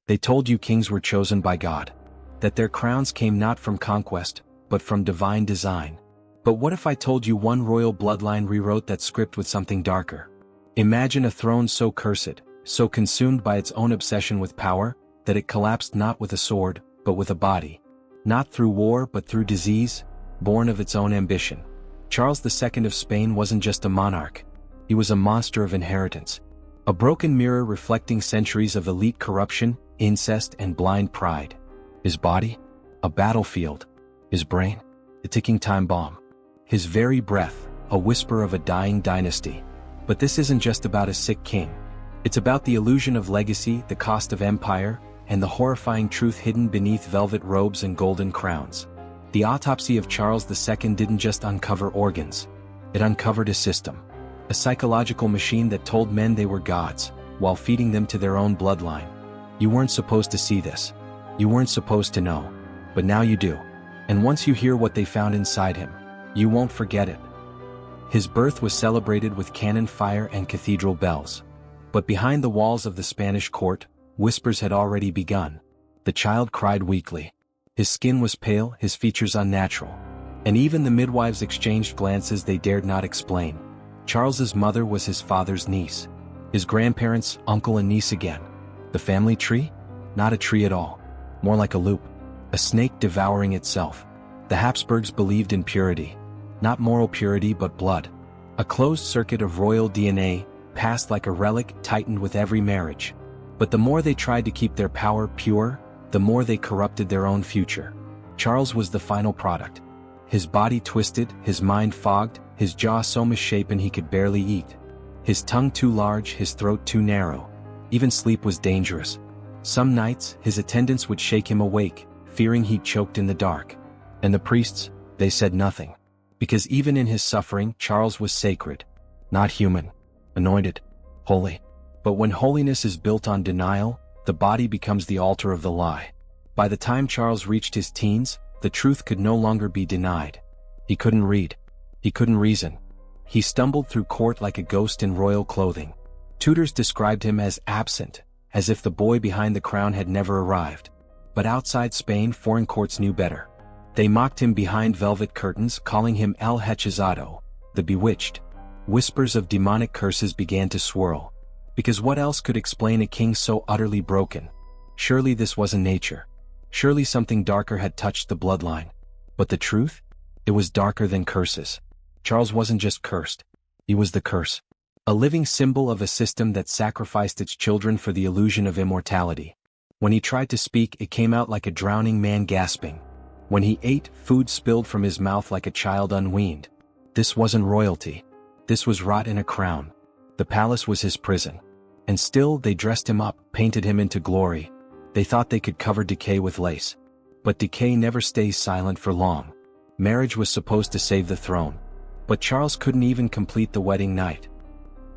They told you kings were chosen by God, that their crowns came not from conquest, but from divine design. But what if I told you one royal bloodline rewrote that script with something darker? Imagine a throne so cursed, so consumed by its own obsession with power, that it collapsed not with a sword, but with a body. Not through war but through disease, born of its own ambition. Charles II of Spain wasn't just a monarch. He was a monster of inheritance. A broken mirror reflecting centuries of elite corruption, incest, and blind pride. His body? A battlefield. His brain? A ticking time bomb. His very breath, a whisper of a dying dynasty. But this isn't just about a sick king. It's about the illusion of legacy, the cost of empire, and the horrifying truth hidden beneath velvet robes and golden crowns. The autopsy of Charles II didn't just uncover organs. It uncovered a system. A psychological machine that told men they were gods, while feeding them to their own bloodline. You weren't supposed to see this. You weren't supposed to know. But now you do. And once you hear what they found inside him, you won't forget it. His birth was celebrated with cannon fire and cathedral bells. But behind the walls of the Spanish court, whispers had already begun. The child cried weakly. His skin was pale, his features unnatural. And even the midwives exchanged glances they dared not explain. Charles's mother was his father's niece. His grandparents, uncle and niece again. The family tree? Not a tree at all. More like a loop. A snake devouring itself. The Habsburgs believed in purity. Not moral purity but blood. A closed circuit of royal DNA, passed like a relic, tightened with every marriage. But the more they tried to keep their power pure, the more they corrupted their own future. Charles was the final product. His body twisted, his mind fogged, his jaw so misshapen he could barely eat. His tongue too large, his throat too narrow. Even sleep was dangerous. Some nights, his attendants would shake him awake, fearing he'd choked in the dark. And the priests, they said nothing. Because even in his suffering, Charles was sacred. Not human. Anointed. Holy. But when holiness is built on denial, the body becomes the altar of the lie. By the time Charles reached his teens, the truth could no longer be denied. He couldn't read. He couldn't reason. He stumbled through court like a ghost in royal clothing. Tutors described him as absent, as if the boy behind the crown had never arrived. But outside Spain, foreign courts knew better. They mocked him behind velvet curtains, calling him El Hechizado, the bewitched. Whispers of demonic curses began to swirl. Because what else could explain a king so utterly broken? Surely this wasn't nature. Surely something darker had touched the bloodline. But the truth? It was darker than curses. Charles wasn't just cursed. He was the curse. A living symbol of a system that sacrificed its children for the illusion of immortality. When he tried to speak, it came out like a drowning man gasping. When he ate, food spilled from his mouth like a child unweaned. This wasn't royalty. This was rot in a crown. The palace was his prison. And still, they dressed him up, painted him into glory. They thought they could cover decay with lace. But decay never stays silent for long. Marriage was supposed to save the throne. But Charles couldn't even complete the wedding night.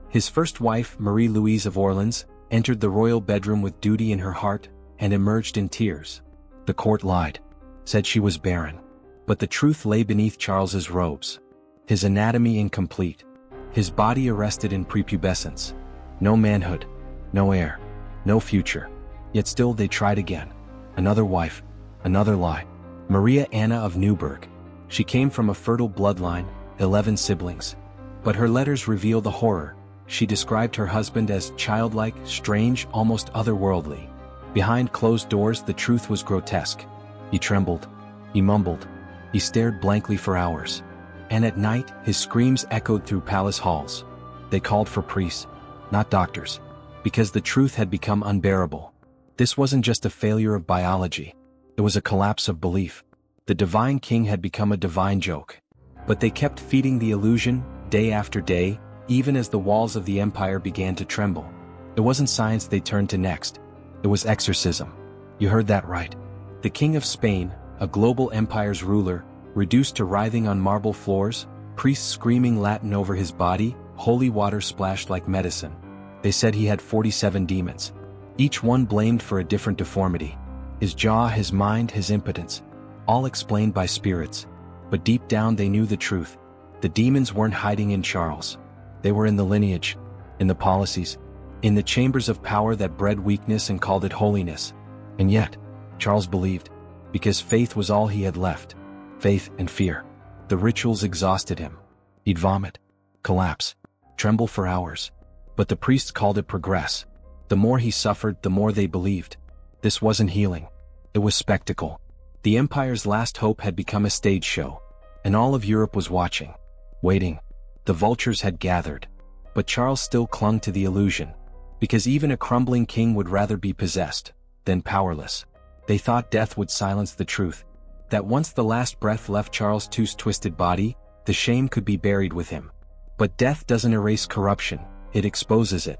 His first wife, Marie-Louise of Orleans, entered the royal bedroom with duty in her heart, and emerged in tears. The court lied. Said she was barren. But the truth lay beneath Charles's robes. His anatomy incomplete. His body arrested in prepubescence. No manhood. No heir. No future. Yet still they tried again. Another wife. Another lie. Maria Anna of Neuburg. She came from a fertile bloodline, 11 siblings. But her letters reveal the horror. She described her husband as childlike, strange, almost otherworldly. Behind closed doors, the truth was grotesque. He trembled. He mumbled. He stared blankly for hours. And at night, his screams echoed through palace halls. They called for priests, not doctors, because the truth had become unbearable. This wasn't just a failure of biology. It was a collapse of belief. The divine king had become a divine joke. But they kept feeding the illusion, day after day, even as the walls of the empire began to tremble. It wasn't science they turned to next. It was exorcism. You heard that right. The King of Spain, a global empire's ruler, reduced to writhing on marble floors, priests screaming Latin over his body, holy water splashed like medicine. They said he had 47 demons. Each one blamed for a different deformity. His jaw, his mind, his impotence. All explained by spirits. But deep down they knew the truth. The demons weren't hiding in Charles. They were in the lineage, in the policies, in the chambers of power that bred weakness and called it holiness. And yet, Charles believed, because faith was all he had left. Faith and fear. The rituals exhausted him. He'd vomit, collapse, tremble for hours. But the priests called it progress. The more he suffered, the more they believed. This wasn't healing. It was spectacle. The empire's last hope had become a stage show, and all of Europe was watching, waiting. The vultures had gathered. But Charles still clung to the illusion, because even a crumbling king would rather be possessed than powerless. They thought death would silence the truth, that once the last breath left Charles II's twisted body, the shame could be buried with him. But death doesn't erase corruption, it exposes it.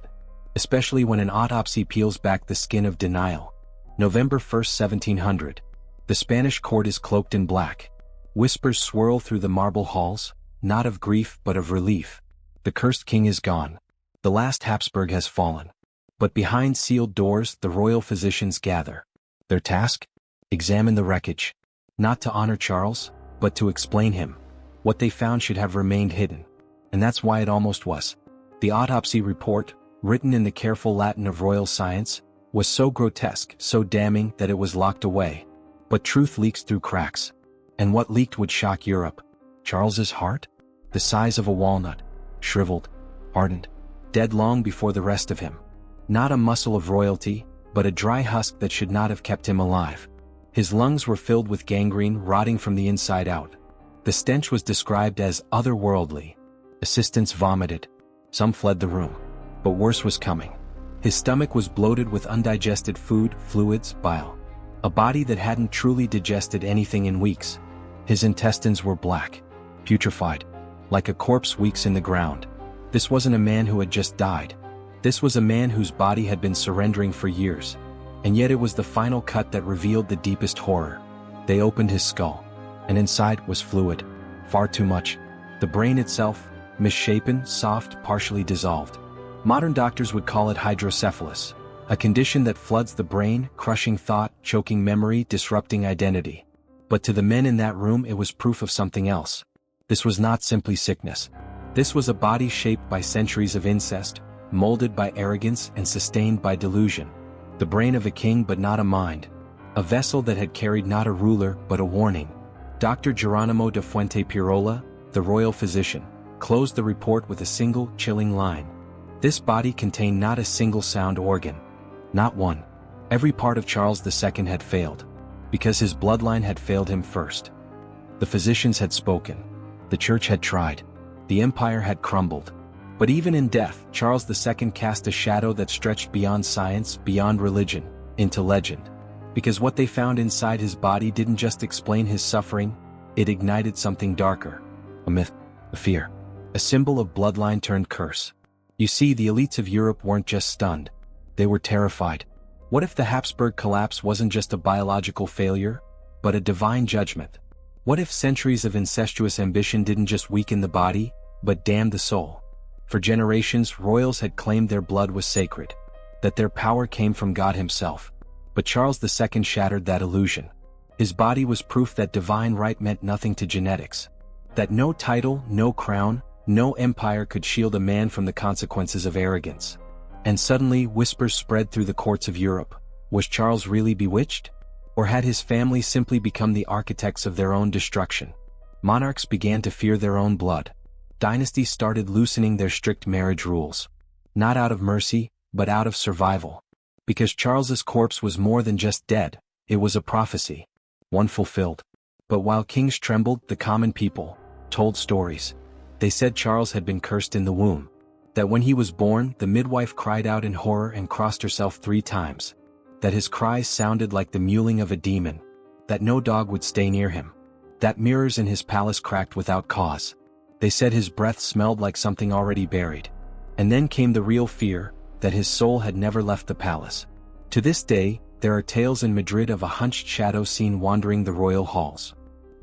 Especially when an autopsy peels back the skin of denial. November 1st, 1700. The Spanish court is cloaked in black. Whispers swirl through the marble halls, not of grief but of relief. The cursed king is gone. The last Habsburg has fallen. But behind sealed doors, the royal physicians gather. Their task? Examine the wreckage. Not to honor Charles, but to explain him. What they found should have remained hidden. And that's why it almost was. The autopsy report, written in the careful Latin of royal science, was so grotesque, so damning that it was locked away. But truth leaks through cracks. And what leaked would shock Europe. Charles's heart? The size of a walnut. Shriveled. Hardened. Dead long before the rest of him. Not a muscle of royalty, but a dry husk that should not have kept him alive. His lungs were filled with gangrene rotting from the inside out. The stench was described as otherworldly. Assistants vomited. Some fled the room. But worse was coming. His stomach was bloated with undigested food, fluids, bile. A body that hadn't truly digested anything in weeks. His intestines were black. Putrefied. Like a corpse weeks in the ground. This wasn't a man who had just died. This was a man whose body had been surrendering for years. And yet it was the final cut that revealed the deepest horror. They opened his skull. And inside was fluid. Far too much. The brain itself, misshapen, soft, partially dissolved. Modern doctors would call it hydrocephalus, a condition that floods the brain, crushing thought, choking memory, disrupting identity. But to the men in that room it was proof of something else. This was not simply sickness. This was a body shaped by centuries of incest, molded by arrogance and sustained by delusion. The brain of a king but not a mind. A vessel that had carried not a ruler but a warning. Dr. Geronimo de Fuente Pirola, the royal physician, closed the report with a single, chilling line. This body contained not a single sound organ. Not one. Every part of Charles II had failed. Because his bloodline had failed him first. The physicians had spoken. The church had tried. The empire had crumbled. But even in death, Charles II cast a shadow that stretched beyond science, beyond religion, into legend. Because what they found inside his body didn't just explain his suffering, it ignited something darker. A myth, a fear, a symbol of bloodline turned curse. You see, the elites of Europe weren't just stunned. They were terrified. What if the Habsburg collapse wasn't just a biological failure, but a divine judgment? What if centuries of incestuous ambition didn't just weaken the body, but damned the soul? For generations, royals had claimed their blood was sacred, that their power came from God himself. But Charles II shattered that illusion. His body was proof that divine right meant nothing to genetics. That no title, no crown, no empire could shield a man from the consequences of arrogance. And suddenly, whispers spread through the courts of Europe. Was Charles really bewitched? Or had his family simply become the architects of their own destruction? Monarchs began to fear their own blood. Dynasties started loosening their strict marriage rules. Not out of mercy, but out of survival. Because Charles's corpse was more than just dead, it was a prophecy. One fulfilled. But while kings trembled, the common people told stories. They said Charles had been cursed in the womb. That when he was born, the midwife cried out in horror and crossed herself 3 times. That his cries sounded like the mewling of a demon. That no dog would stay near him. That mirrors in his palace cracked without cause. They said his breath smelled like something already buried. And then came the real fear, that his soul had never left the palace. To this day, there are tales in Madrid of a hunched shadow seen wandering the royal halls.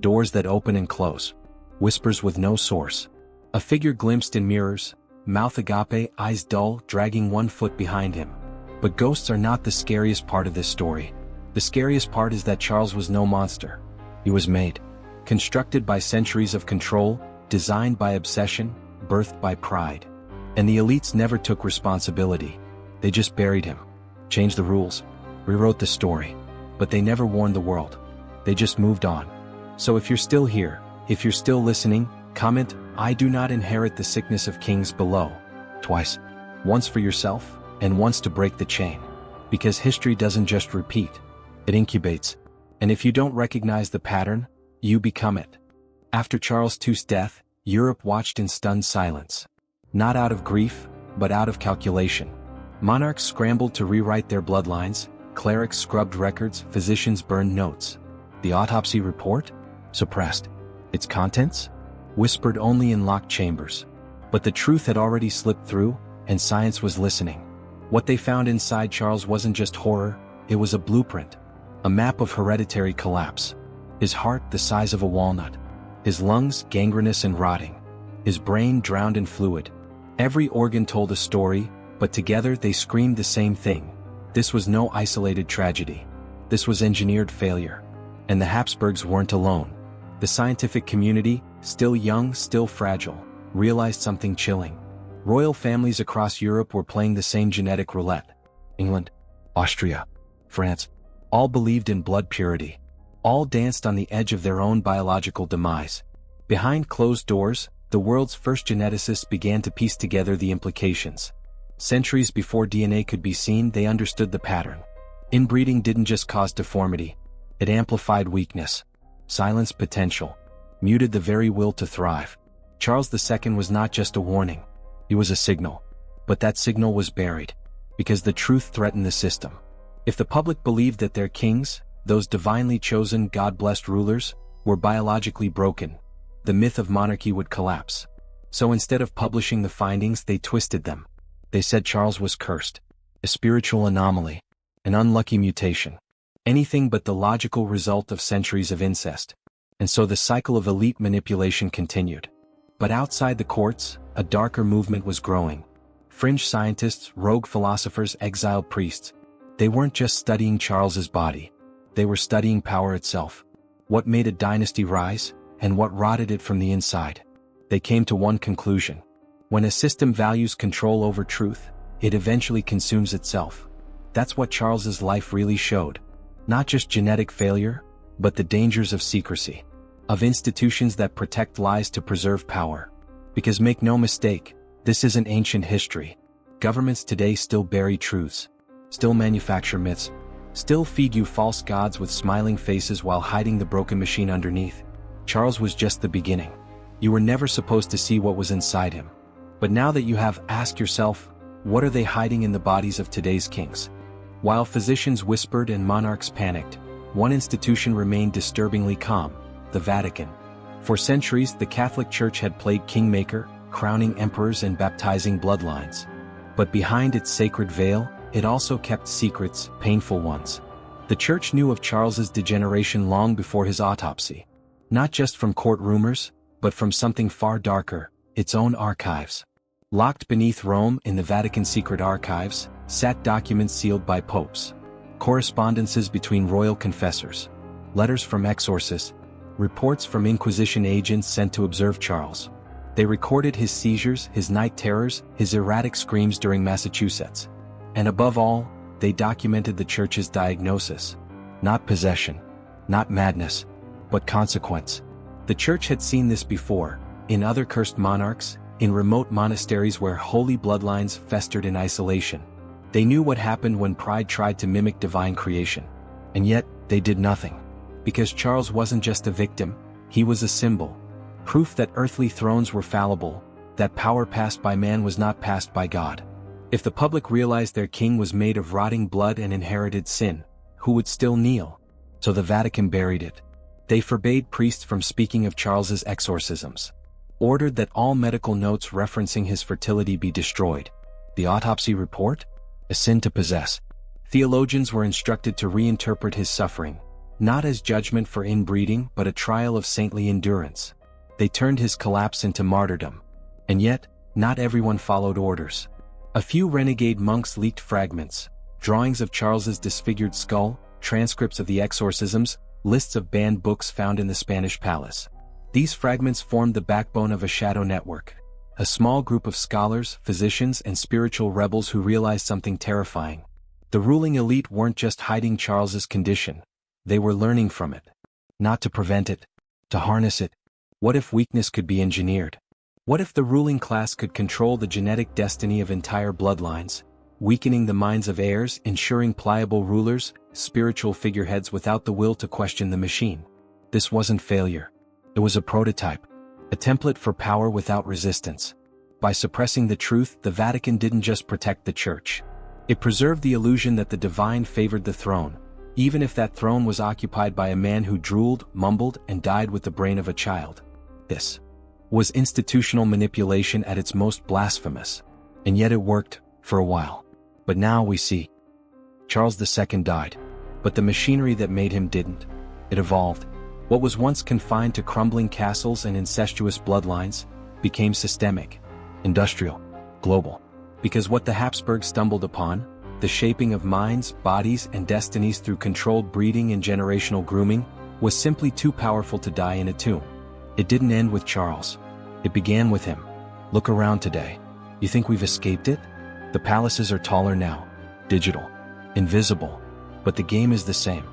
Doors that open and close. Whispers with no source. A figure glimpsed in mirrors, mouth agape, eyes dull, dragging 1 foot behind him. But ghosts are not the scariest part of this story. The scariest part is that Charles was no monster. He was made. Constructed by centuries of control, designed by obsession, birthed by pride. And the elites never took responsibility. They just buried him. Changed the rules. Rewrote the story. But they never warned the world. They just moved on. So if you're still here, if you're still listening, comment, "I do not inherit the sickness of kings" below. Twice. Once for yourself, and once to break the chain. Because history doesn't just repeat. It incubates. And if you don't recognize the pattern, you become it. After Charles II's death, Europe watched in stunned silence. Not out of grief, but out of calculation. Monarchs scrambled to rewrite their bloodlines, clerics scrubbed records, physicians burned notes. The autopsy report? Suppressed. Its contents? Whispered only in locked chambers. But the truth had already slipped through, and science was listening. What they found inside Charles wasn't just horror, it was a blueprint. A map of hereditary collapse. His heart the size of a walnut. His lungs gangrenous and rotting. His brain drowned in fluid. Every organ told a story, but together they screamed the same thing. This was no isolated tragedy. This was engineered failure. And the Habsburgs weren't alone. The scientific community, still young, still fragile, realized something chilling. Royal families across Europe were playing the same genetic roulette. England, Austria, France, all believed in blood purity. All danced on the edge of their own biological demise. Behind closed doors, the world's first geneticists began to piece together the implications. Centuries before DNA could be seen, they understood the pattern. Inbreeding didn't just cause deformity. It amplified weakness, silenced potential, muted the very will to thrive. Charles II was not just a warning. He was a signal. But that signal was buried. Because the truth threatened the system. If the public believed that their kings, those divinely chosen, God-blessed rulers, were biologically broken, the myth of monarchy would collapse. So instead of publishing the findings, they twisted them. They said Charles was cursed, a spiritual anomaly, an unlucky mutation, anything but the logical result of centuries of incest. And so the cycle of elite manipulation continued. But outside the courts, a darker movement was growing. Fringe scientists, rogue philosophers, exiled priests. They weren't just studying Charles's body. They were studying power itself. What made a dynasty rise, and what rotted it from the inside. They came to one conclusion. When a system values control over truth, it eventually consumes itself. That's what Charles's life really showed. Not just genetic failure, but the dangers of secrecy. Of institutions that protect lies to preserve power. Because make no mistake, this isn't ancient history. Governments today still bury truths. Still manufacture myths. Still feed you false gods with smiling faces while hiding the broken machine underneath. Charles was just the beginning. You were never supposed to see what was inside him. But now that you have, ask yourself, what are they hiding in the bodies of today's kings? While physicians whispered and monarchs panicked, one institution remained disturbingly calm, the Vatican. For centuries, the Catholic Church had played kingmaker, crowning emperors and baptizing bloodlines. But behind its sacred veil, it also kept secrets, painful ones. The Church knew of Charles's degeneration long before his autopsy. Not just from court rumors, but from something far darker, its own archives. Locked beneath Rome in the Vatican secret archives, sat documents sealed by popes. Correspondences between royal confessors. Letters from exorcists. Reports from Inquisition agents sent to observe Charles. They recorded his seizures, his night terrors, his erratic screams during Massachusetts. And above all, they documented the Church's diagnosis. Not possession. Not madness. But consequence. The Church had seen this before, in other cursed monarchs, in remote monasteries where holy bloodlines festered in isolation. They knew what happened when pride tried to mimic divine creation. And yet, they did nothing. Because Charles wasn't just a victim, he was a symbol. Proof that earthly thrones were fallible, that power passed by man was not passed by God. If the public realized their king was made of rotting blood and inherited sin, who would still kneel? So the Vatican buried it. They forbade priests from speaking of Charles's exorcisms. Ordered that all medical notes referencing his fertility be destroyed. The autopsy report? A sin to possess. Theologians were instructed to reinterpret his suffering, not as judgment for inbreeding but a trial of saintly endurance. They turned his collapse into martyrdom. And yet, not everyone followed orders. A few renegade monks leaked fragments, drawings of Charles's disfigured skull, transcripts of the exorcisms, lists of banned books found in the Spanish palace. These fragments formed the backbone of a shadow network. A small group of scholars, physicians, and spiritual rebels who realized something terrifying. The ruling elite weren't just hiding Charles's condition. They were learning from it. Not to prevent it, to harness it. What if weakness could be engineered? What if the ruling class could control the genetic destiny of entire bloodlines, weakening the minds of heirs, ensuring pliable rulers, spiritual figureheads without the will to question the machine? This wasn't failure. It was a prototype, a template for power without resistance. By suppressing the truth, the Vatican didn't just protect the church. It preserved the illusion that the divine favored the throne, even if that throne was occupied by a man who drooled, mumbled, and died with the brain of a child. This was institutional manipulation at its most blasphemous. And yet it worked, for a while. But now we see. Charles II died. But the machinery that made him didn't. It evolved. What was once confined to crumbling castles and incestuous bloodlines became systemic, industrial, global. Because what the Habsburgs stumbled upon, the shaping of minds, bodies, and destinies through controlled breeding and generational grooming, was simply too powerful to die in a tomb. It didn't end with Charles. It began with him. Look around today. You think we've escaped it? The palaces are taller now, digital, invisible. But the game is the same.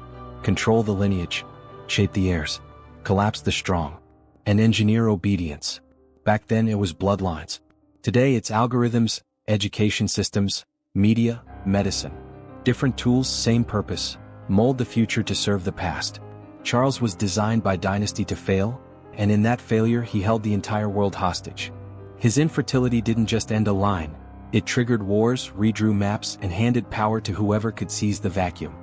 Control the lineage, shape the heirs, collapse the strong, and engineer obedience. Back then it was bloodlines. Today it's algorithms, education systems, media, medicine. Different tools, same purpose. Mold the future to serve the past. Charles was designed by Dynasty to fail, and in that failure he held the entire world hostage. His infertility didn't just end a line. It triggered wars, redrew maps, and handed power to whoever could seize the vacuum.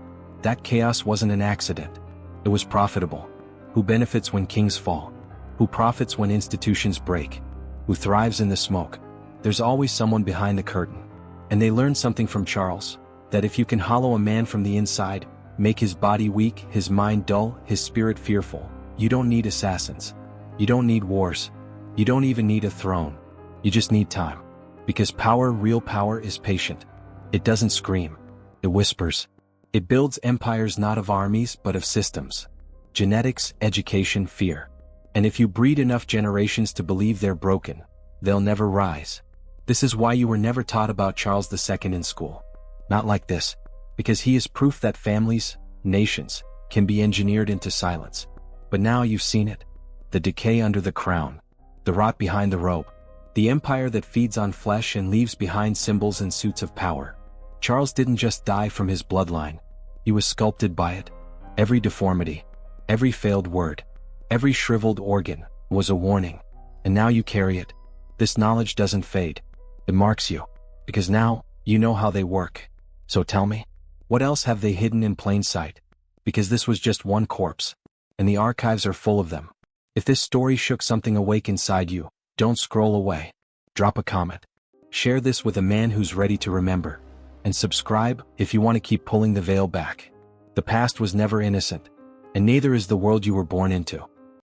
That chaos wasn't an accident. It was profitable. Who benefits when kings fall? Who profits when institutions break? Who thrives in the smoke? There's always someone behind the curtain. And they learned something from Charles, that if you can hollow a man from the inside, make his body weak, his mind dull, his spirit fearful, you don't need assassins. You don't need wars. You don't even need a throne. You just need time. Because power, real power, is patient. It doesn't scream. It whispers. It builds empires not of armies but of systems. Genetics, education, fear. And if you breed enough generations to believe they're broken, they'll never rise. This is why you were never taught about Charles II in school. Not like this. Because he is proof that families, nations, can be engineered into silence. But now you've seen it. The decay under the crown. The rot behind the robe. The empire that feeds on flesh and leaves behind symbols and suits of power. Charles didn't just die from his bloodline. He was sculpted by it. Every deformity, every failed word, every shriveled organ was a warning. And now you carry it. This knowledge doesn't fade. It marks you. Because now, you know how they work. So tell me, what else have they hidden in plain sight? Because this was just one corpse. And the archives are full of them. If this story shook something awake inside you, don't scroll away. Drop a comment. Share this with a man who's ready to remember. And subscribe if you want to keep pulling the veil back. The past was never innocent. And neither is the world you were born into.